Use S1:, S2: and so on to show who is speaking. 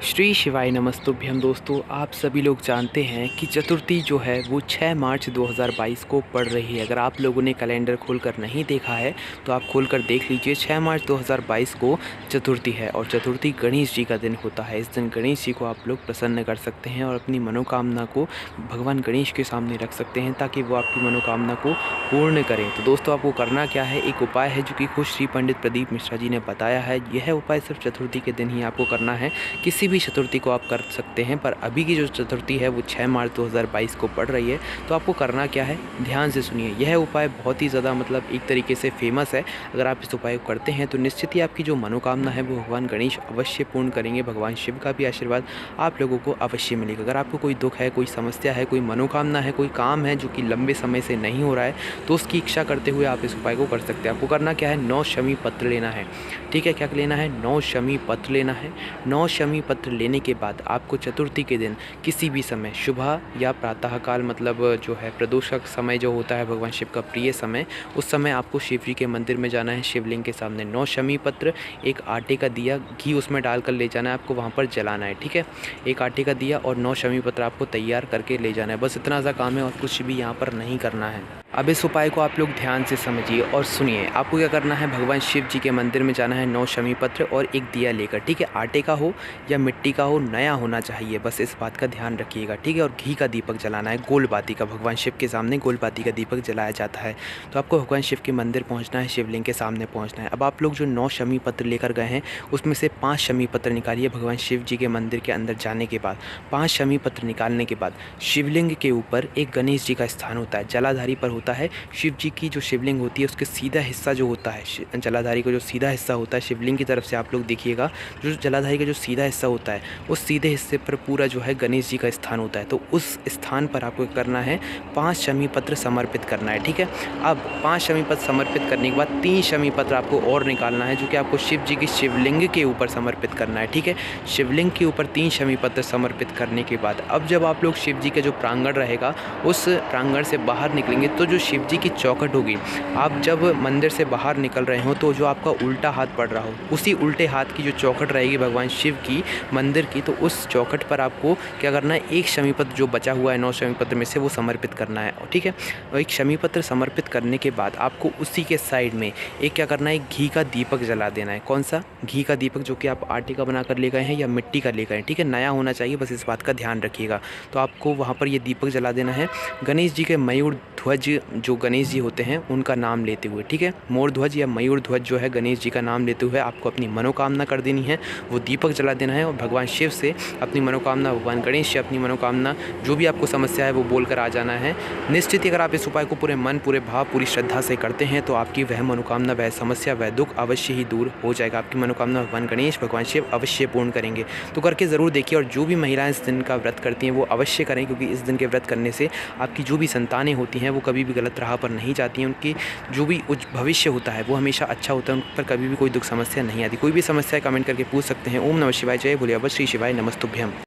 S1: श्री शिवाय नमस्तुभ्यम। दोस्तों, आप सभी लोग जानते हैं कि चतुर्थी जो है वो 6 मार्च 2022 को पड़ रही है। अगर आप लोगों ने कैलेंडर खोलकर नहीं देखा है तो आप खोलकर देख लीजिए। 6 मार्च 2022 को चतुर्थी है और चतुर्थी गणेश जी का दिन होता है। इस दिन गणेश जी को आप लोग प्रसन्न कर सकते हैं और अपनी मनोकामना को भगवान गणेश के सामने रख सकते हैं ताकि वो आपकी मनोकामना को पूर्ण करें। तो दोस्तों, आपको करना क्या है, एक उपाय है जो कि खुद श्री पंडित प्रदीप मिश्रा जी ने बताया है। यह उपाय सिर्फ चतुर्थी के दिन ही आपको करना है। किसी भी चतुर्थी को आप कर सकते हैं, पर अभी की जो चतुर्थी है वो 6 मार्च 2022 को पड़ रही है। तो आपको करना क्या है, ध्यान से सुनिए। यह उपाय बहुत ही ज़्यादा एक तरीके से फेमस है। अगर आप इस उपाय को करते हैं तो निश्चित ही आपकी जो मनोकामना है वो भगवान गणेश अवश्य पूर्ण करेंगे। भगवान शिव का भी आशीर्वाद आप लोगों को अवश्य मिलेगा। अगर आपको कोई दुख है, कोई समस्या है, कोई मनोकामना है, कोई काम है जो कि लंबे समय से नहीं हो रहा है, तो उसकी इच्छा करते हुए आप इस उपाय को कर सकते हैं। आपको करना क्या है, 9 शमी पत्र लेना है। ठीक है, क्या लेना है, 9 शमी पत्र लेना है। 9 शमी पत्र लेने के बाद आपको चतुर्थी के दिन किसी भी समय, सुबह या प्रातःकाल, जो है प्रदोष का समय जो होता है भगवान शिव का प्रिय समय, उस समय आपको शिव जी के मंदिर में जाना है। शिवलिंग के सामने 9 शमी पत्र, एक आटे का दिया, घी उसमें डालकर ले जाना है, आपको वहाँ पर जलाना है। ठीक है, एक आटे का दिया और 9 शमी पत्र आपको तैयार करके ले जाना है। बस इतना सा काम है और कुछ भी यहाँ पर नहीं करना है। अब इस उपाय को आप लोग ध्यान से समझिए और सुनिए। आपको क्या करना है, भगवान शिव जी के मंदिर में जाना है 9 शमी पत्र और एक दिया लेकर। ठीक है, आटे का हो या मिट्टी का हो, नया होना चाहिए, बस इस बात का ध्यान रखिएगा। ठीक है, और घी का दीपक जलाना है, गोल बाती का। भगवान शिव के सामने गोल बाती का दीपक जलाया जाता है। तो आपको भगवान शिव के मंदिर पहुंचना है, शिवलिंग के सामने पहुंचना है। अब आप लोग जो 9 शमी पत्र लेकर गए हैं उसमें से 5 शमी पत्र निकालिए। भगवान शिव जी के मंदिर के अंदर जाने के बाद 5 शमी पत्र निकालने के बाद शिवलिंग के ऊपर एक गणेश जी का स्थान होता है, जलाधारी पर होता है। शिव जी की जो शिवलिंग होती है उसके सीधा हिस्सा जो होता है, जलाधारी का जो सीधा हिस्सा होता है शिवलिंग की तरफ से, आप लोग देखिएगा, जो जलाधारी का जो सीधा हिस्सा होता है उस सीधे हिस्से पर पूरा जो है गणेश जी का स्थान होता है। तो उस स्थान पर आपको करना है 5 शमी पत्र समर्पित करना है। ठीक है, अब 5 शमी पत्र समर्पित करने के बाद 3 शमी पत्र आपको और निकालना है जो कि आपको शिव जी की शिवलिंग के ऊपर समर्पित करना है। ठीक है, शिवलिंग के ऊपर 3 शमी पत्र समर्पित करने के बाद अब जब आप लोग शिव जी का जो प्रांगण रहेगा उस प्रांगण से बाहर निकलेंगे तो जो शिव जी की चौखट होगी, आप जब मंदिर से बाहर निकल रहे हो तो जो आपका उल्टा हाथ पड़ रहा हो, उसी उल्टे हाथ की जो चौखट रहेगी भगवान शिव की मंदिर की, तो उस चौखट पर आपको क्या करना है, एक शमी पत्र जो बचा हुआ है 9 शमी पत्र में से वो समर्पित करना है। ठीक है, और एक शमी पत्र समर्पित करने के बाद आपको उसी के साइड में एक क्या करना है, घी का दीपक जला देना है। कौन सा घी का दीपक, जो कि आप आटे का बनाकर ले गए हैं या मिट्टी का ले गए हैं। ठीक है, नया होना चाहिए, बस इस बात का ध्यान रखिएगा। तो आपको वहाँ पर ये दीपक जला देना है गणेश जी के मयूर ध्वज, जो गणेश जी होते हैं उनका नाम लेते हुए। ठीक है, मोर ध्वज या मयूर ध्वज जो है गणेश जी का नाम लेते हुए आपको अपनी मनोकामना कर देनी है, वो दीपक जला देना है और भगवान शिव से अपनी मनोकामना, भगवान गणेश से अपनी मनोकामना, जो भी आपको समस्या है वो बोलकर आ जाना है। निश्चित ही अगर आप इस उपाय को पूरे मन, पूरे भाव, पूरी श्रद्धा से करते हैं तो आपकी वह मनोकामना, वह समस्या, वह दुख अवश्य ही दूर हो जाएगा। आपकी मनोकामना भगवान गणेश, भगवान शिव अवश्य पूर्ण करेंगे। तो करके ज़रूर देखिए। और जो भी महिलाएं इस दिन का व्रत करती हैं वो अवश्य करें, क्योंकि इस दिन के व्रत करने से आपकी जो भी संतानें होती हैं वो कभी भी गलत राह पर नहीं जाती हैं। उनकी जो भी भविष्य होता है वो हमेशा अच्छा होता है, उन पर कभी भी कोई दुख समस्या नहीं आती। कोई भी समस्या कमेंट करके पूछ सकते हैं। ओम नमः शिवाय, जय भोले, श्री शिवाय नमस्तुभ्यम।